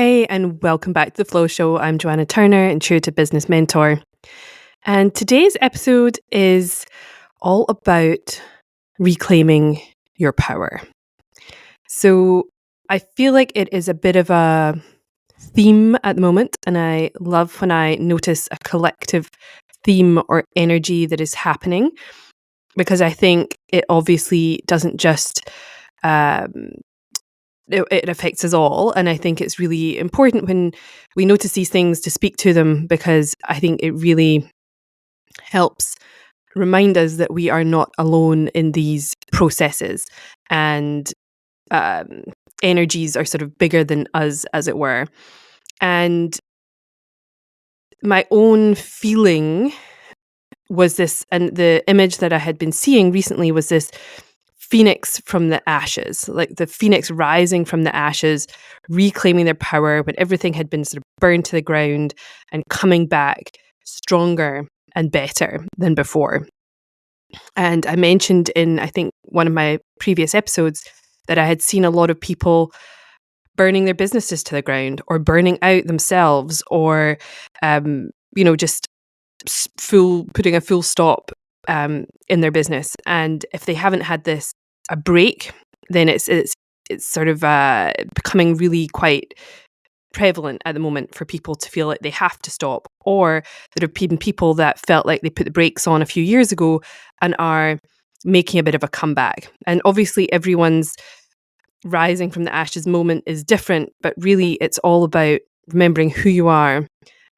Hey, and welcome back to the Flow Show. I'm Joanna Turner, Intuitive Business Mentor. And today's episode is all about reclaiming your power. So I feel like it is a bit of a theme at the moment, and I love when I notice a collective theme or energy that is happening, because I think it obviously doesn't just it affects us all. And I think it's really important when we notice these things to speak to them, because I think it really helps remind us that we are not alone in these processes, and um, energies are sort of bigger than us, as it were. And my own feeling was this, and the image that I had been seeing recently was this phoenix from the ashes, like the phoenix rising from the ashes, reclaiming their power when everything had been sort of burned to the ground, and coming back stronger and better than before. And I mentioned in, I think, one of my previous episodes that I had seen a lot of people burning their businesses to the ground, or burning out themselves, or just putting a full stop in their business. And if they haven't had a break, then it's sort of becoming really quite prevalent at the moment for people to feel like they have to stop. Or there have been people that felt like they put the brakes on a few years ago and are making a bit of a comeback. And obviously everyone's rising from the ashes moment is different, but really it's all about remembering who you are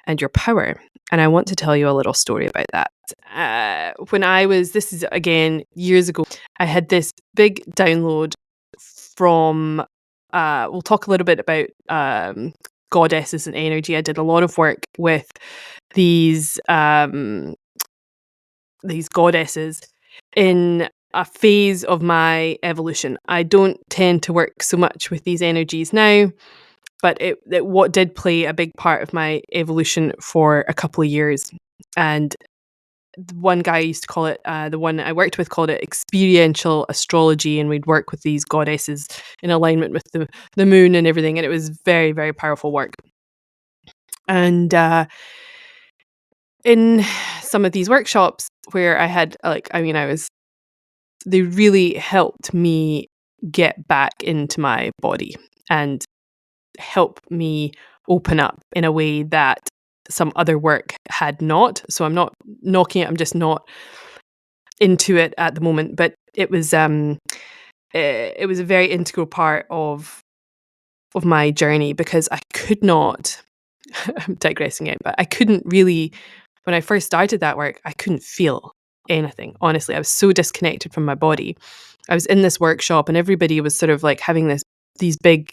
and your power. And I want to tell you a little story about that. This is again years ago, I had this big download from, we'll talk a little bit about goddesses and energy. I did a lot of work with these goddesses in a phase of my evolution. I don't tend to work so much with these energies now, but what did play a big part of my evolution for a couple of years. And one guy used to call it, the one I worked with called it experiential astrology, and we'd work with these goddesses in alignment with the moon and everything, and it was very, very powerful work. And in some of these workshops where I had, they really helped me get back into my body and help me open up in a way that some other work had not. So I'm not knocking it, I'm just not into it at the moment. But it was a very integral part of my journey, because I could not I'm digressing it, but I couldn't really, when I first started that work, I couldn't feel anything. Honestly, I was so disconnected from my body. I was in this workshop and everybody was sort of like having these big,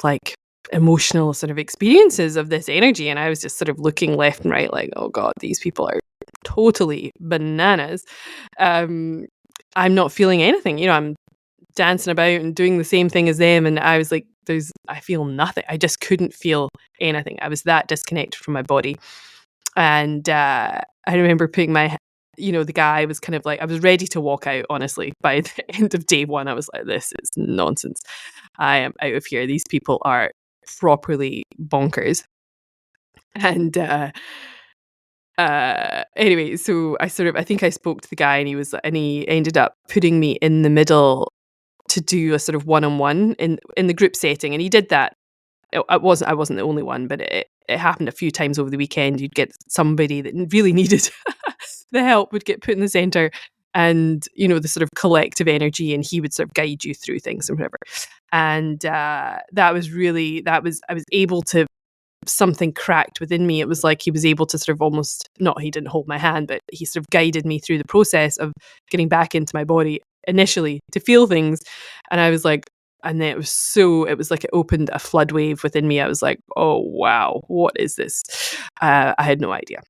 like, emotional sort of experiences of this energy, and I was just sort of looking left and right like, oh god, these people are totally bananas. I'm not feeling anything, I'm dancing about and doing the same thing as them, and I was like, I feel nothing. I just couldn't feel anything. I was that disconnected from my body. And I remember putting the guy was kind of like, I was ready to walk out, honestly. By the end of day one, I was like, this is nonsense. I am out of here. These people are properly bonkers. And anyway, so I think I spoke to the guy, and he ended up putting me in the middle to do a sort of one-on-one in the group setting. And he did that. I wasn't the only one, but it happened a few times over the weekend. You'd get somebody that really needed the help would get put in the center, and the sort of collective energy, and he would sort of guide you through things and whatever. And I was able to, something cracked within me. It was like he was able to sort of almost, not, he didn't hold my hand, but he sort of guided me through the process of getting back into my body initially to feel things. And I was like, and then it was like it opened a flood wave within me. I was like, oh wow, what is this? I had no idea.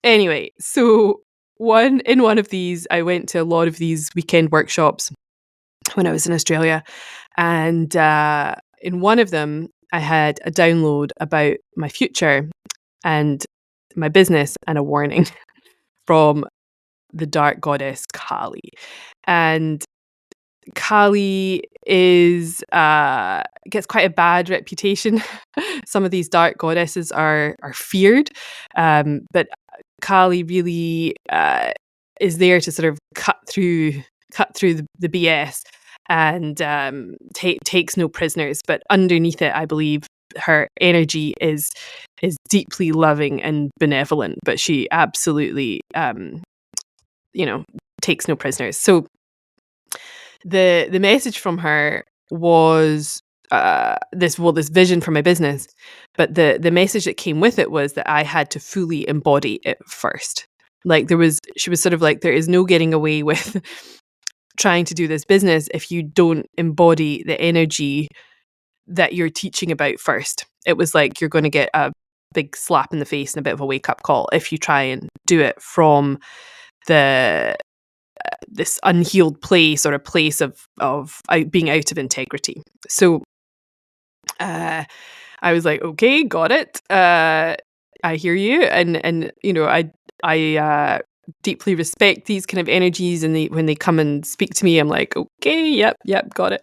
Anyway, so one of these, I went to a lot of these weekend workshops when I was in Australia, and in one of them I had a download about my future and my business, and a warning from the dark goddess Kali. And Kali is gets quite a bad reputation. Some of these dark goddesses are feared, but Kali really is there to sort of cut through the BS and takes no prisoners. But underneath it, I believe her energy is deeply loving and benevolent. But she absolutely, takes no prisoners. So the message from her was this vision for my business, but the message that came with it was that I had to fully embody it first. Like she was sort of like, there is no getting away with trying to do this business if you don't embody the energy that you're teaching about first. It was like, you're going to get a big slap in the face and a bit of a wake up call if you try and do it from this unhealed place, or a place of being out of integrity. So I was like, okay, got it. I hear you, and I deeply respect these kind of energies, and when they come and speak to me, I'm like, okay, yep, got it,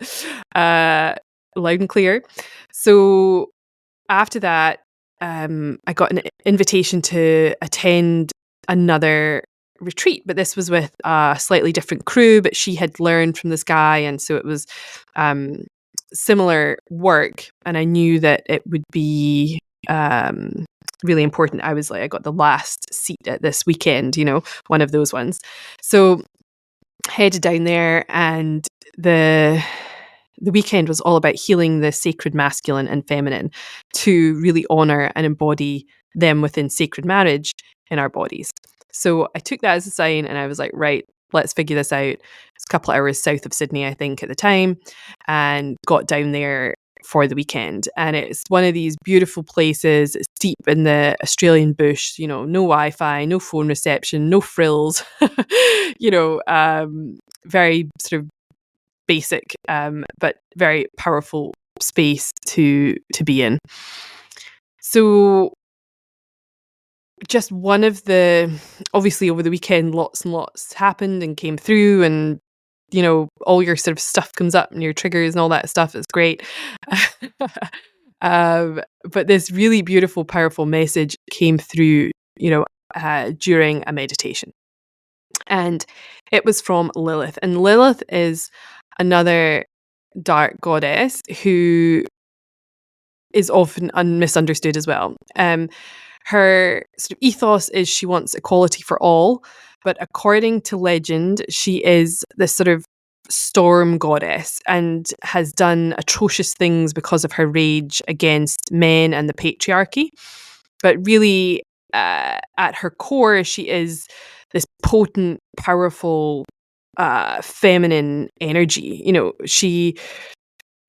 loud and clear. So after that, I got an invitation to attend another retreat, but this was with a slightly different crew, but she had learned from this guy, and so it was similar work, and I knew that it would be really important. I was like, I got the last seat at this weekend, one of those ones. So headed down there, and the weekend was all about healing the sacred masculine and feminine to really honor and embody them within sacred marriage in our bodies. So I took that as a sign, and I was like, right, let's figure this out. It's a couple of hours south of Sydney, I think, at the time, and got down there for the weekend. And it's one of these beautiful places. It's deep in the Australian bush, no Wi-Fi, no phone reception, no frills, very sort of basic, but very powerful space to be in. So just one of obviously over the weekend, lots and lots happened and came through, and all your sort of stuff comes up and your triggers and all that stuff is great. But this really beautiful, powerful message came through, during a meditation. And it was from Lilith. And Lilith is another dark goddess who is often misunderstood as well. Her sort of ethos is she wants equality for all, but according to legend, she is this sort of storm goddess and has done atrocious things because of her rage against men and the patriarchy. But really, at her core, she is this potent, powerful, feminine energy. She,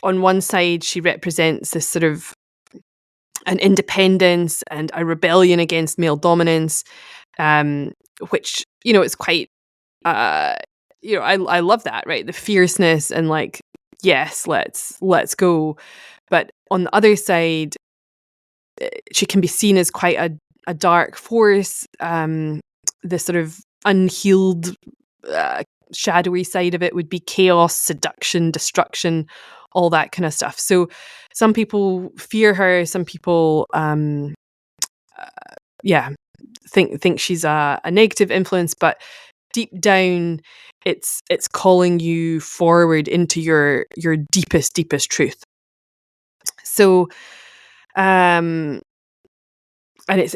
on one side, she represents this sort of an independence and a rebellion against male dominance, which, is quite, I love that, right? The fierceness and like, yes, let's go. But on the other side, she can be seen as quite a dark force, the sort of unhealed, shadowy side of it would be chaos, seduction, destruction, all that kind of stuff. So some people fear her, some people think she's a negative influence, but deep down it's calling you forward into your deepest truth. So and it's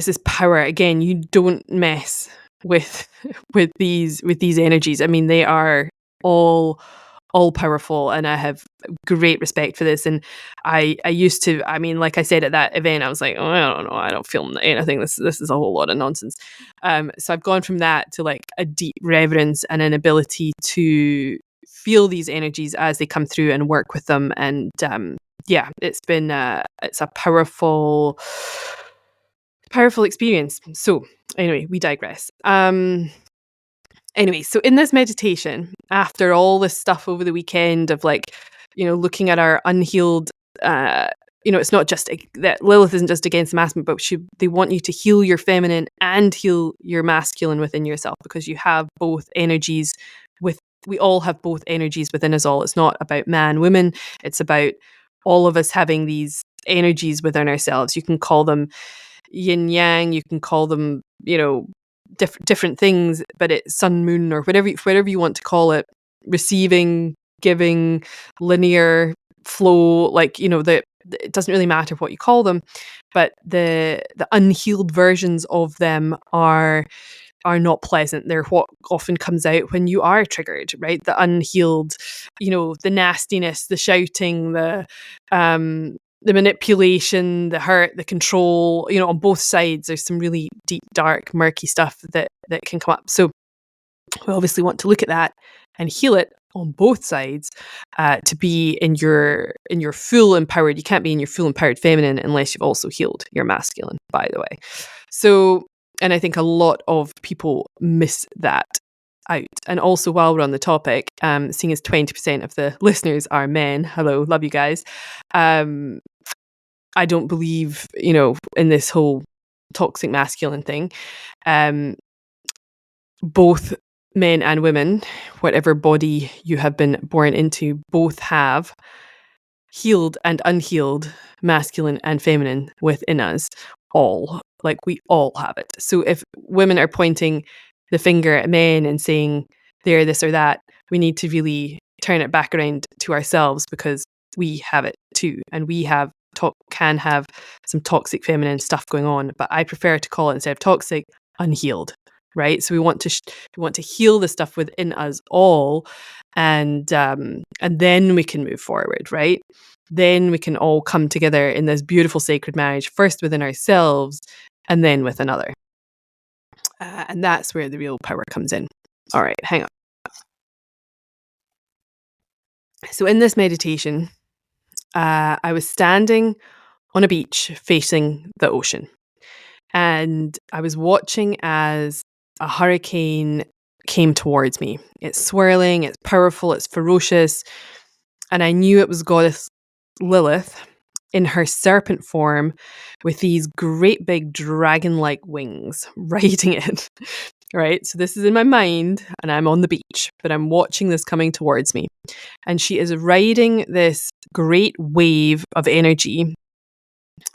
this power. Again, you don't mess with these energies. I mean, they are all powerful, and I have great respect for this. And I used to, I mean, like I said at that event, I was like, oh, I don't know, I don't feel anything. This is a whole lot of nonsense. So I've gone from that to like a deep reverence and an ability to feel these energies as they come through and work with them. And it's been it's a powerful experience. So anyway, we digress. Anyway, so in this meditation, after all this stuff over the weekend of like, looking at our unhealed, it's not just that Lilith isn't just against the masculine, but they want you to heal your feminine and heal your masculine within yourself, because you have both energies we all have both energies within us all. It's not about man, woman. It's about all of us having these energies within ourselves. You can call them yin yang, you can call them, different things, but it's sun, moon, or whatever you want to call it, receiving, giving, linear, flow, it doesn't really matter what you call them, but the unhealed versions of them are not pleasant. They're what often comes out when you are triggered, right? The unhealed, the nastiness, the shouting, the manipulation, the hurt, the control, on both sides. There's some really deep, dark, murky stuff that can come up. So we obviously want to look at that and heal it on both sides, to be in your full empowered. You can't be in your full empowered feminine unless you've also healed your masculine, by the way. So, and I think a lot of people miss that out. And also, while we're on the topic, seeing as 20% of the listeners are men, hello, love you guys. I don't believe, in this whole toxic masculine thing. Both men and women, whatever body you have been born into, both have healed and unhealed masculine and feminine within us all. Like, we all have it. So if women are pointing the finger at men and saying they're this or that, we need to really turn it back around to ourselves, because we have it too. And we can have some toxic feminine stuff going on. But I prefer to call it, instead of toxic, unhealed. Right, so we want to heal the stuff within us all, and then we can move forward. Right, then we can all come together in this beautiful sacred marriage, first within ourselves, and then with another. And that's where the real power comes in. All right, hang on. So in this meditation, I was standing on a beach facing the ocean, and I was watching as a hurricane came towards me. It's swirling, it's powerful, it's ferocious. And I knew it was goddess Lilith in her serpent form with these great big dragon-like wings riding it. Right? So this is in my mind, and I'm on the beach, but I'm watching this coming towards me. And she is riding this great wave of energy,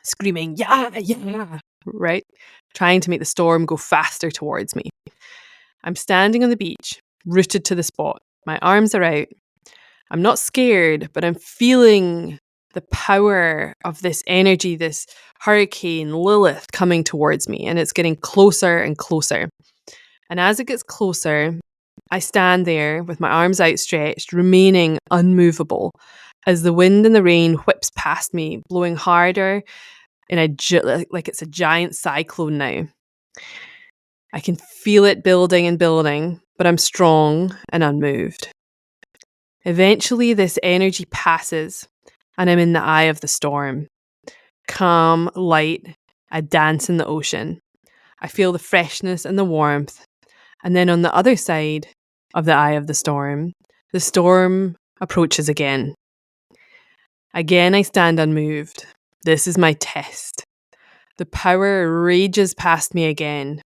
screaming, yeah, yeah, right? Trying to make the storm go faster towards me. I'm standing on the beach, rooted to the spot. My arms are out. I'm not scared, but I'm feeling the power of this energy, this hurricane, Lilith, coming towards me, and it's getting closer and closer. And as it gets closer, I stand there with my arms outstretched, remaining unmovable, as the wind and the rain whips past me, blowing harder, like it's a giant cyclone now. I can feel it building and building, but I'm strong and unmoved. Eventually, this energy passes, and I'm in the eye of the storm. Calm, light, I dance in the ocean. I feel the freshness and the warmth. And then on the other side of the eye of the storm approaches again. Again, I stand unmoved. This is my test. The power rages past me again.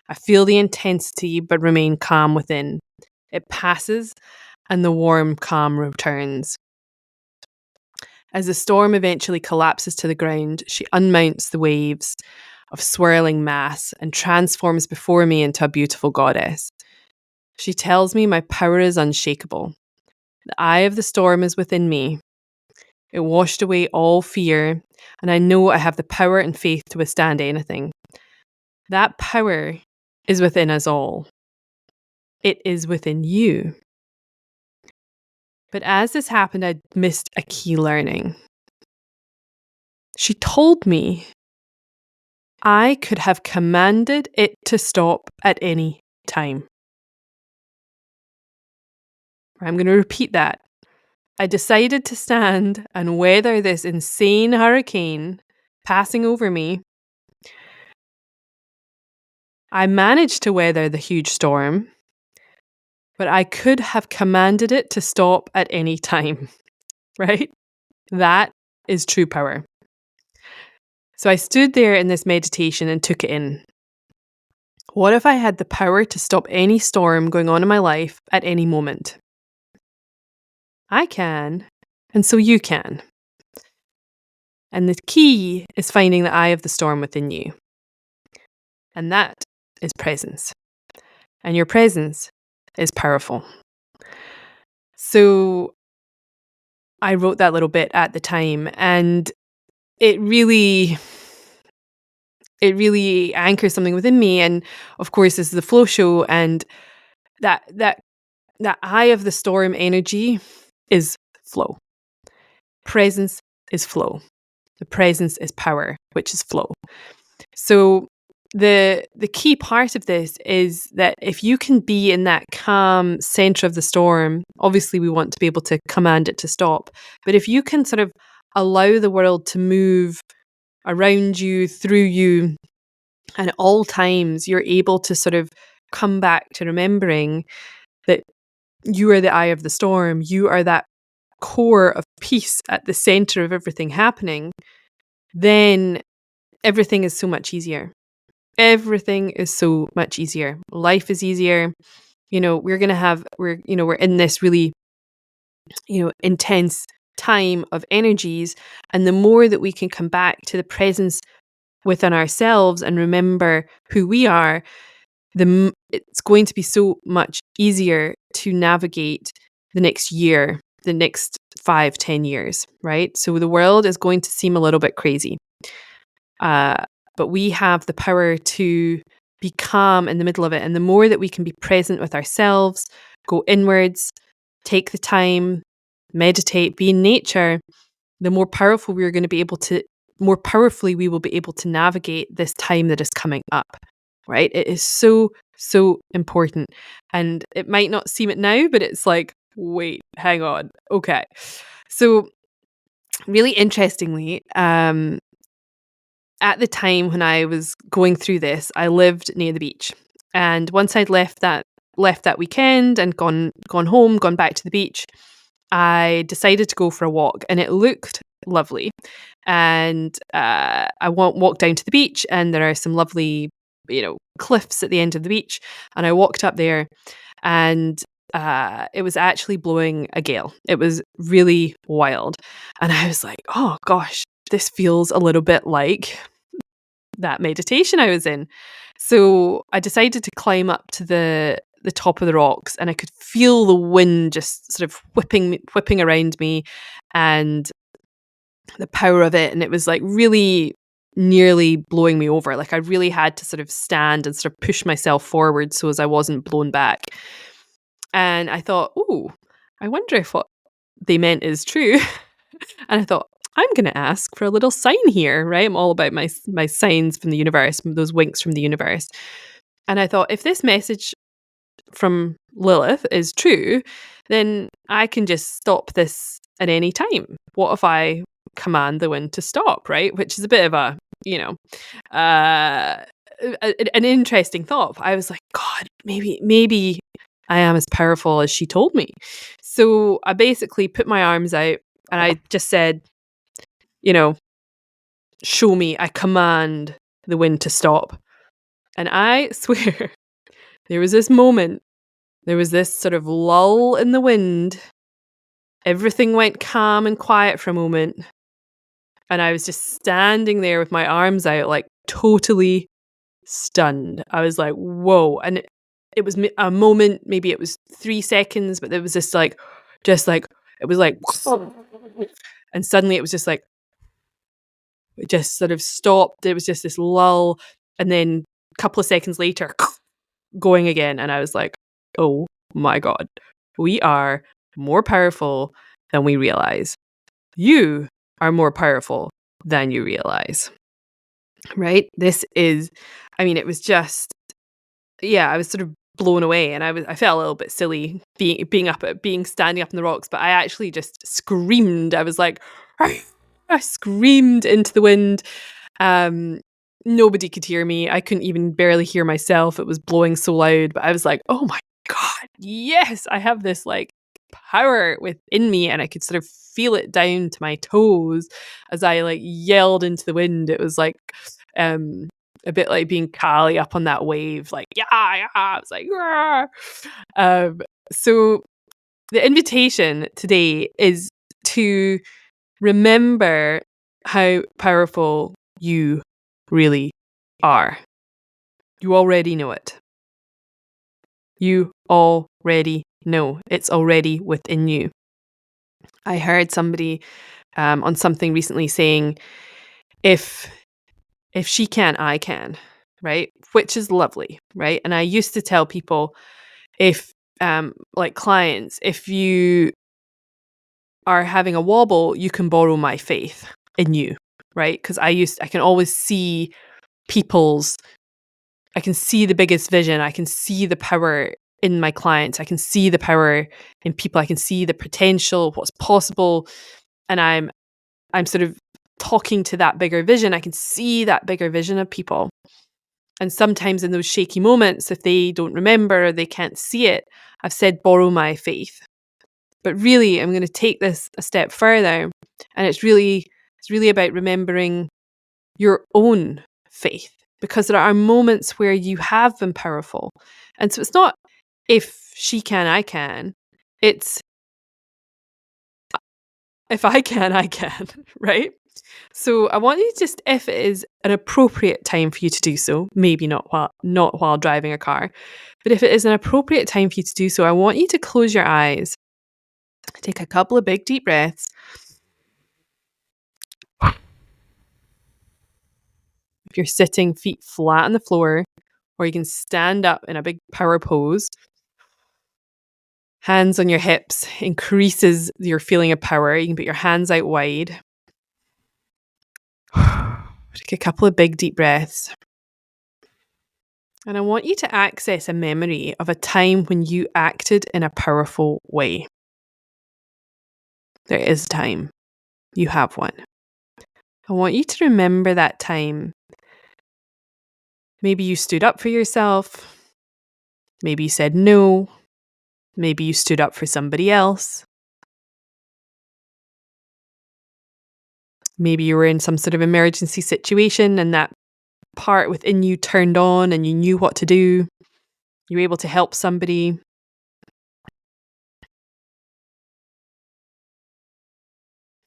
I feel the intensity, but remain calm within. It passes, and the warm calm returns. As the storm eventually collapses to the ground, she unmounts the waves of swirling mass and transforms before me into a beautiful goddess. She tells me my power is unshakable. The eye of the storm is within me. It washed away all fear, and I know I have the power and faith to withstand anything. That power is within us all. It is within you. But as this happened, I missed a key learning. She told me I could have commanded it to stop at any time. I'm going to repeat that. I decided to stand and weather this insane hurricane passing over me. I managed to weather the huge storm, but I could have commanded it to stop at any time, right? That is true power. So I stood there in this meditation and took it in. What if I had the power to stop any storm going on in my life at any moment? I can, and so you can. And the key is finding the eye of the storm within you. And that is presence. And your presence is powerful. So I wrote that little bit at the time, and it really anchors something within me. And of course, this is the flow show, and that eye of the storm energy is flow. Presence is flow. The presence is power, which is flow. So the key part of this is that if you can be in that calm center of the storm, obviously we want to be able to command it to stop. But if you can sort of allow the world to move around you, through you, and at all times you're able to sort of come back to remembering that you are the eye of the storm, you are that core of peace at the center of everything happening, then everything is so much easier. Everything is so much easier. Life is easier. We're in this really, intense time of energies. And the more that we can come back to the presence within ourselves and remember who we are, it's going to be so much easier to navigate the next year, the next 5-10 years, right? So the world is going to seem a little bit crazy. But we have the power to be calm in the middle of it. And the more that we can be present with ourselves, go inwards, take the time, meditate, be in nature, the more powerful we are going to be able to, more powerfully we will be able to navigate this time that is coming up, right? It is so, so important. And it might not seem it now, but it's like, wait, hang on. Okay. So really interestingly, at the time when I was going through this, I lived near the beach. And once I'd left that weekend and gone home, gone back to the beach, I decided to go for a walk, and it looked lovely. And I walked down to the beach, and there are some lovely, cliffs at the end of the beach. And I walked up there, and it was actually blowing a gale. It was really wild. And I was like, oh gosh, this feels a little bit like that meditation I was in. So I decided to climb up to the top of the rocks, and I could feel the wind just sort of whipping around me, and the power of it. And it was like really nearly blowing me over. Like I really had to sort of stand and sort of push myself forward so as I wasn't blown back. And I thought, oh, I wonder if what they meant is true. And I thought, I'm going to ask for a little sign here, right? I'm all about my signs from the universe, those winks from the universe. And I thought, if this message from Lilith is true, then I can just stop this at any time. What if I command the wind to stop, right? Which is a bit of a, an interesting thought. I was like, God, maybe I am as powerful as she told me. So I basically put my arms out and I just said, show me, I command the wind to stop. And I swear, there was this moment, there was this sort of lull in the wind. Everything went calm and quiet for a moment. And I was just standing there with my arms out, like totally stunned. I was like, whoa. And it was a moment, maybe it was 3 seconds, but there was this it was like, and suddenly it was just like, it just sort of stopped. It was just this lull. And then a couple of seconds later, going again. And I was like, oh my God, we are more powerful than we realize. You are more powerful than you realize. Right? It was just, I was sort of blown away, and I felt a little bit silly standing up in the rocks, but I actually just screamed. I was like, I screamed into the wind. Nobody could hear me. I couldn't even barely hear myself. It was blowing so loud, but I was like, oh my God, yes, I have this like power within me, and I could sort of feel it down to my toes as I like yelled into the wind. It was like a bit like being Kali up on that wave, like yeah. I was like, so The invitation today is to remember how powerful you really are. You already know it. You already know. It's already within you. I heard somebody on something recently saying, if she can, I can, right? Which is lovely, right? And I used to tell people, if like clients, if you are having a wobble, you can borrow my faith in you, right? Because I can always see I can see the biggest vision. I can see the power in my clients. I can see the power in people. I can see the potential of what's possible. And I'm sort of talking to that bigger vision. I can see that bigger vision of people. And sometimes in those shaky moments, if they don't remember or they can't see it, I've said, borrow my faith. But really, I'm going to take this a step further. And it's really about remembering your own faith, because there are moments where you have been powerful. And so it's not if she can, I can. It's if I can, I can, right? So I want you to just, if it is an appropriate time for you to do so, maybe not while driving a car, but if it is an appropriate time for you to do so, I want you to close your eyes, take a couple of big deep breaths. If you're sitting, feet flat on the floor, or you can stand up in a big power pose, hands on your hips increases your feeling of power. You can put your hands out wide. Take a couple of big deep breaths. And I want you to access a memory of a time when you acted in a powerful way. There is time. You have one. I want you to remember that time. Maybe you stood up for yourself. Maybe you said no. Maybe you stood up for somebody else. Maybe you were in some sort of emergency situation and that part within you turned on and you knew what to do. You were able to help somebody.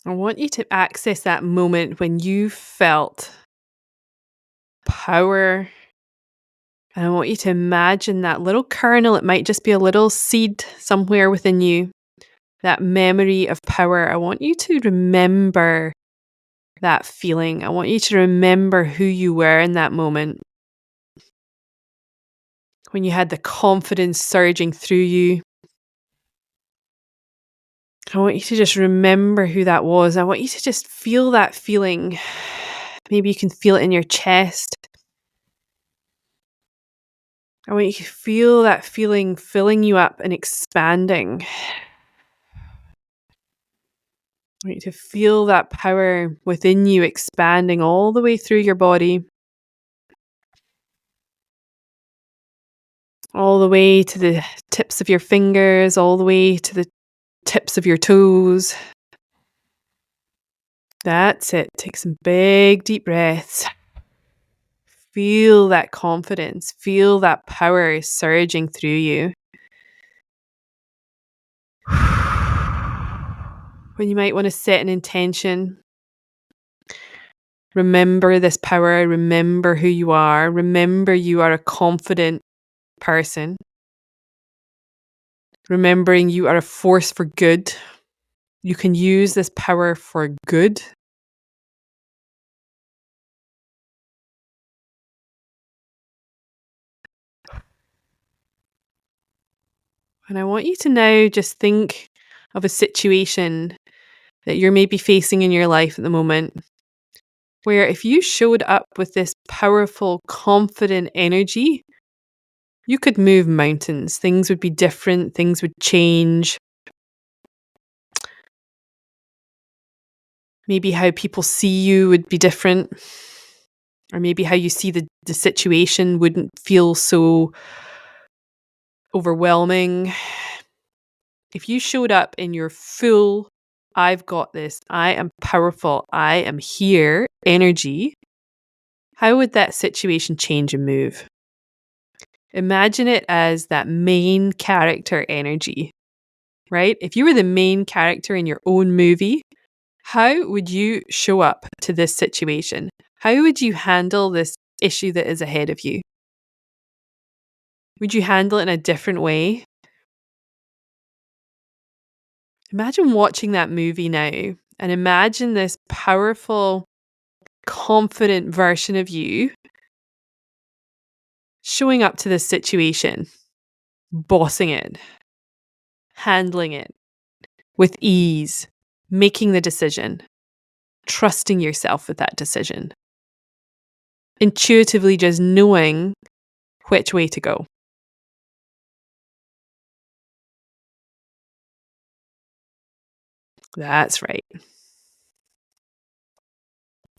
I want you to access that moment when you felt power. And I want you to imagine that little kernel. It might just be a little seed somewhere within you. That memory of power. I want you to remember that feeling. I want you to remember who you were in that moment. When you had the confidence surging through you. I want you to just remember who that was. I want you to just feel that feeling. Maybe you can feel it in your chest. I want you to feel that feeling filling you up and expanding. I want you to feel that power within you expanding all the way through your body. All the way to the tips of your fingers, all the way to the tips of your toes. That's it. Take some big deep breaths. Feel that confidence. Feel that power surging through you. When you might want to set an intention, remember this power. Remember who you are. Remember you are a confident person. Remembering you are a force for good. You can use this power for good. And I want you to now just think of a situation that you're maybe facing in your life at the moment, where if you showed up with this powerful, confident energy, you could move mountains. Things would be different. Things would change. Maybe how people see you would be different. Or maybe how you see the situation wouldn't feel so overwhelming. If you showed up in your full, I've got this, I am powerful, I am here energy, how would that situation change and move? Imagine it as that main character energy, right? If you were the main character in your own movie, how would you show up to this situation? How would you handle this issue that is ahead of you? Would you handle it in a different way? Imagine watching that movie now and imagine this powerful, confident version of you showing up to this situation, bossing it, handling it with ease, making the decision, trusting yourself with that decision, intuitively just knowing which way to go. That's right.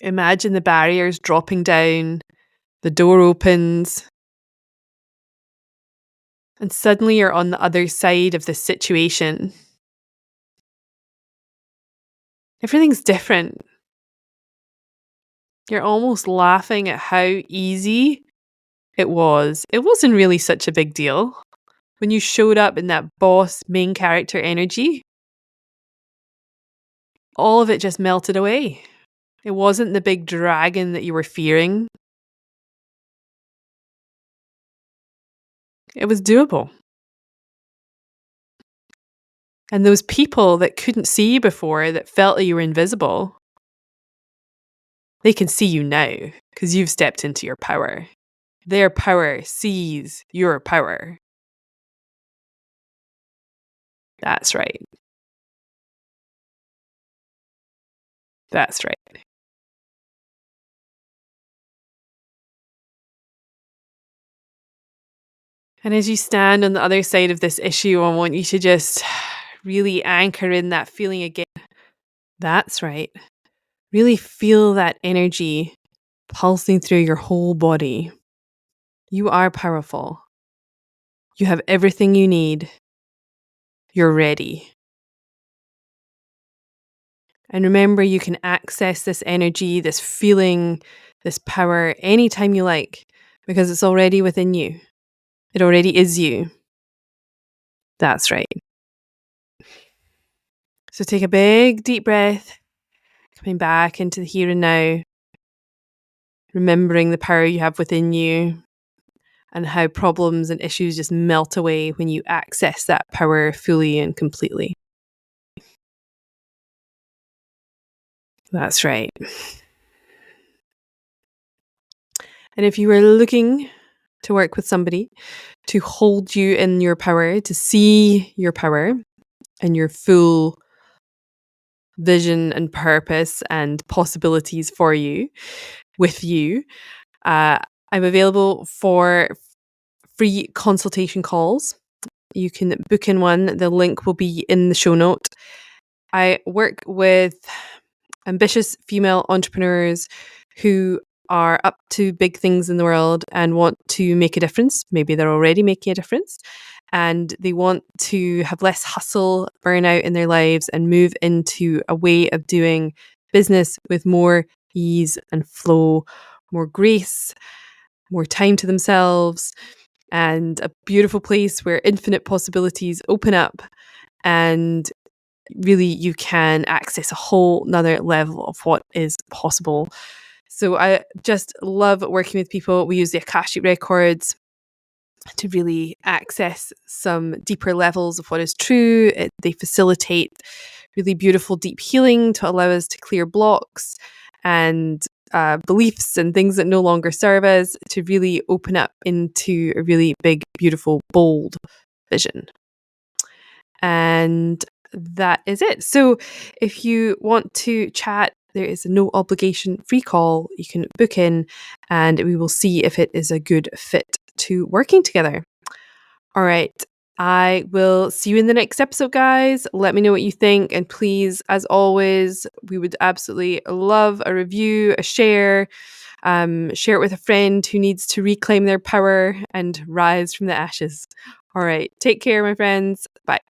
Imagine the barriers dropping down, the door opens, and suddenly you're on the other side of the situation. Everything's different. You're almost laughing at how easy it was. It wasn't really such a big deal. When you showed up in that boss main character energy, all of it just melted away. It wasn't the big dragon that you were fearing. It was doable. And those people that couldn't see you before, that felt that you were invisible, they can see you now because you've stepped into your power. Their power sees your power. That's right. That's right. And as you stand on the other side of this issue, I want you to just really anchor in that feeling again. That's right. Really feel that energy pulsing through your whole body. You are powerful. You have everything you need. You're ready. And remember, you can access this energy, this feeling, this power anytime you like, because it's already within you. It already is you. That's right. So take a big deep breath, coming back into the here and now, remembering the power you have within you and how problems and issues just melt away when you access that power fully and completely. That's right. And if you were looking to work with somebody to hold you in your power, to see your power and your full vision and purpose and possibilities for you, with you, I'm available for free consultation calls. You can book in one. The link will be in the show note. I work with ambitious female entrepreneurs who are up to big things in the world and want to make a difference. Maybe they're already making a difference and they want to have less hustle, burnout in their lives and move into a way of doing business with more ease and flow, more grace, more time to themselves, and a beautiful place where infinite possibilities open up and really you can access a whole nother level of what is possible. So I just love working with people. We use the Akashic Records to really access some deeper levels of what is true. They facilitate really beautiful deep healing to allow us to clear blocks and beliefs and things that no longer serve us, to really open up into a really big, beautiful, bold vision. And that is it. So if you want to chat, there is a no obligation free call you can book in and we will see if it is a good fit to working together. All right. I will see you in the next episode, guys. Let me know what you think. And please, as always, we would absolutely love a review, a share. Share it with a friend who needs to reclaim their power and rise from the ashes. All right. Take care, my friends. Bye.